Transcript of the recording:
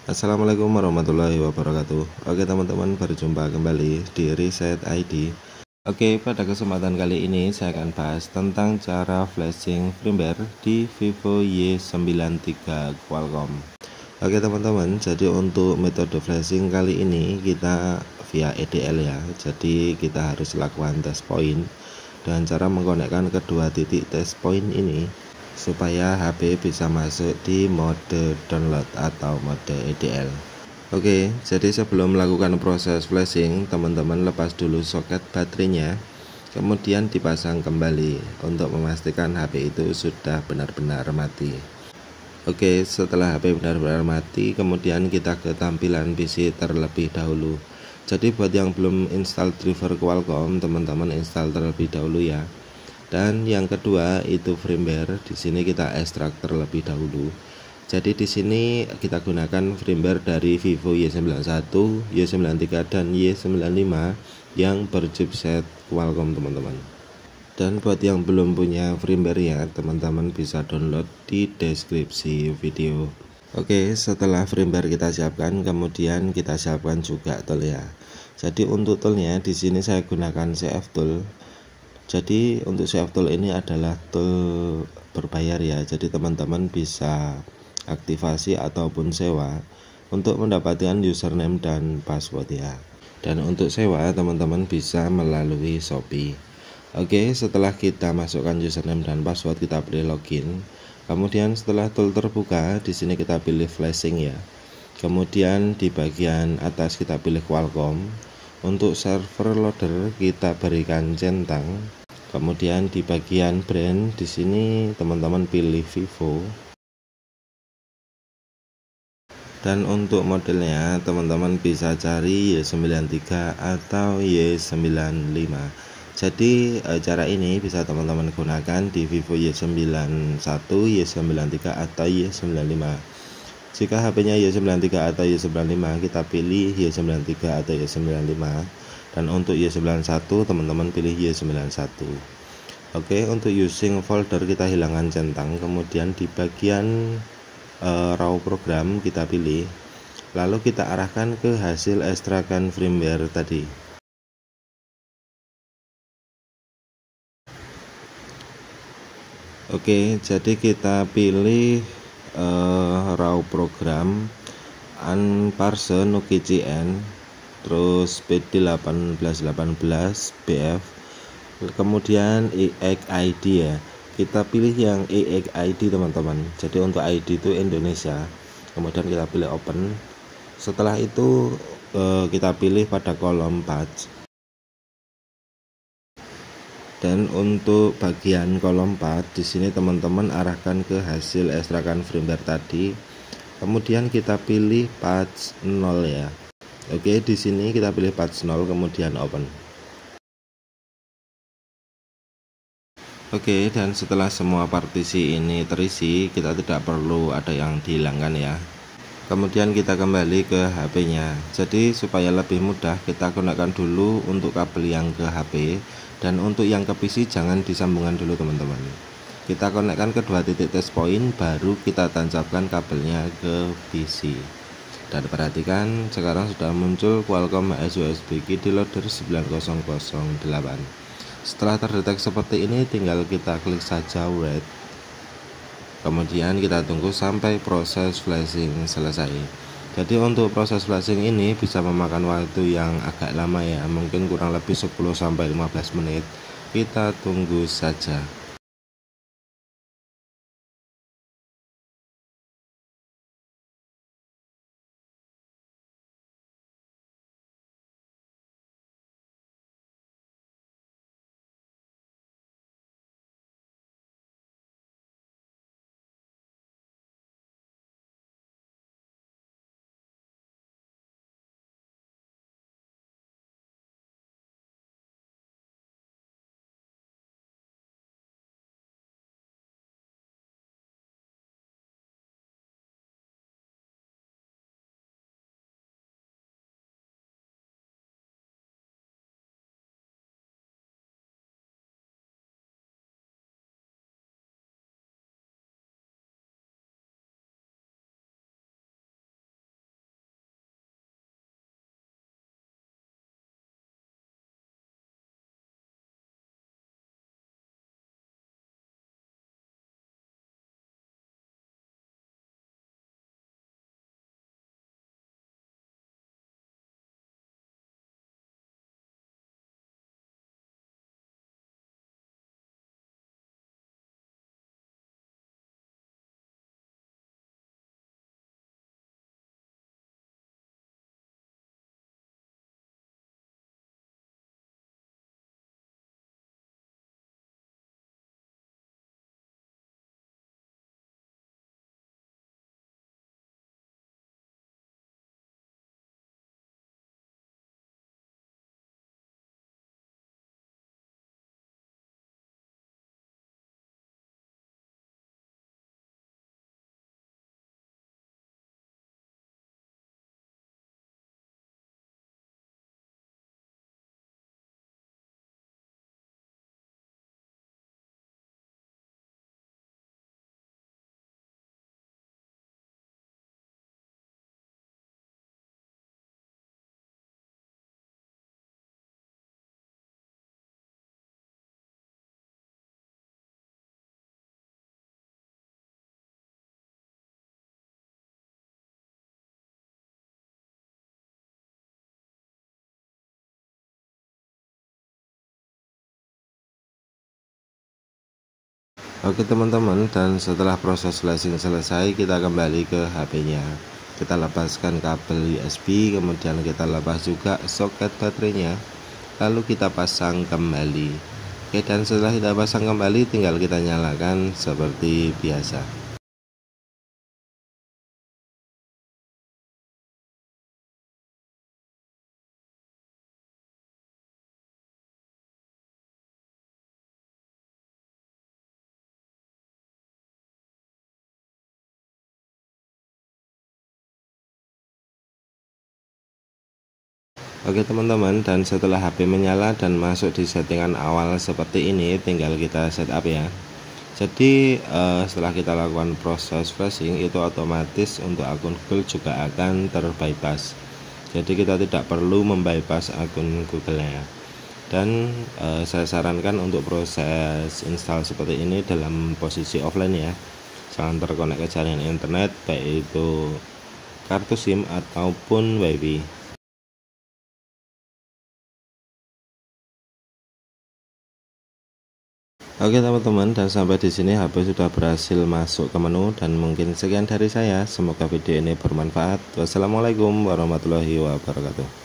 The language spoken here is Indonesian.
Assalamualaikum warahmatullahi wabarakatuh. Oke teman-teman, berjumpa kembali di Reset ID. Oke, pada kesempatan kali ini saya akan bahas tentang cara flashing firmware di Vivo Y93 Qualcomm. Oke teman-teman, jadi untuk metode flashing kali ini kita via EDL ya. Jadi kita harus lakukan test point dengan cara mengkonekkan kedua titik test point ini supaya HP bisa masuk di mode download atau mode EDL. Oke, jadi sebelum melakukan proses flashing, teman-teman lepas dulu soket baterainya, kemudian dipasang kembali untuk memastikan HP itu sudah benar-benar mati. Oke, setelah HP benar-benar mati, kemudian kita ke tampilan PC terlebih dahulu. Jadi buat yang belum install driver Qualcomm, teman-teman install terlebih dahulu ya. Dan yang kedua itu firmware. Di sini kita ekstrak terlebih dahulu. Jadi di sini kita gunakan firmware dari Vivo Y91, Y93 dan Y95 yang berchipset Qualcomm teman-teman. Dan buat yang belum punya firmware ya, teman-teman bisa download di deskripsi video. Oke, setelah firmware kita siapkan, kemudian kita siapkan juga tool ya. Jadi untuk toolnya di sini saya gunakan CF tool. Jadi untuk CF tool ini adalah tool berbayar ya. Jadi teman-teman bisa aktivasi ataupun sewa untuk mendapatkan username dan password ya. Dan untuk sewa teman-teman bisa melalui Shopee. Oke, setelah kita masukkan username dan password, kita pilih login. Kemudian setelah tool terbuka, di sini kita pilih flashing ya. Kemudian di bagian atas kita pilih Qualcomm. Untuk server loader kita berikan centang. Kemudian di bagian brand di sini teman-teman pilih Vivo. Dan untuk modelnya teman-teman bisa cari Y93 atau Y95. Jadi cara ini bisa teman-teman gunakan di Vivo Y91, Y93 atau Y95. Jika HP-nya Y93 atau Y95, kita pilih Y93 atau Y95. Dan untuk Y91 teman-teman pilih Y91. Oke, untuk using folder kita hilangkan centang, kemudian di bagian raw program kita pilih, lalu kita arahkan ke hasil ekstrakan firmware tadi. Oke, jadi kita pilih raw program unparse nukicn, terus PD1818 BF, kemudian EXID ya. Kita pilih yang EXID teman-teman. Jadi untuk ID itu Indonesia. Kemudian kita pilih open. Setelah itu kita pilih pada kolom patch. Dan untuk bagian kolom part di sini teman-teman arahkan ke hasil ekstrakan firmware tadi. Kemudian kita pilih patch 0 ya. Oke, di sini kita pilih patch 0 kemudian open. Oke, dan setelah semua partisi ini terisi, kita tidak perlu ada yang dihilangkan ya. Kemudian kita kembali ke HP-nya. Jadi supaya lebih mudah, kita gunakan dulu untuk kabel yang ke HP, dan untuk yang ke PC jangan disambungkan dulu teman-teman. Kita konekkan kedua titik test point, baru kita tancapkan kabelnya ke PC. Dan perhatikan sekarang sudah muncul Qualcomm HS USB Key Loader 9008. Setelah terdeteksi seperti ini, tinggal kita klik saja wait. Kemudian kita tunggu sampai proses flashing selesai. Jadi untuk proses flashing ini bisa memakan waktu yang agak lama ya, mungkin kurang lebih 10-15 menit. Kita tunggu saja. Oke teman-teman, dan setelah proses flashing selesai, kita kembali ke HP-nya. Kita lepaskan kabel USB, kemudian kita lepas juga soket baterainya, lalu kita pasang kembali. Oke, dan setelah kita pasang kembali, tinggal kita nyalakan seperti biasa. Oke teman-teman, dan setelah HP menyala dan masuk di settingan awal seperti ini, tinggal kita setup ya. Jadi setelah kita lakukan proses flashing, itu otomatis untuk akun Google juga akan terbypass. Jadi kita tidak perlu membypass akun Google-nya. Dan saya sarankan untuk proses install seperti ini dalam posisi offline ya. Jangan terkonek ke jaringan internet, baik itu kartu SIM ataupun WiFi. Oke teman-teman, dan sampai di sini HP sudah berhasil masuk ke menu, dan mungkin sekian dari saya. Semoga video ini bermanfaat. Wassalamualaikum warahmatullahi wabarakatuh.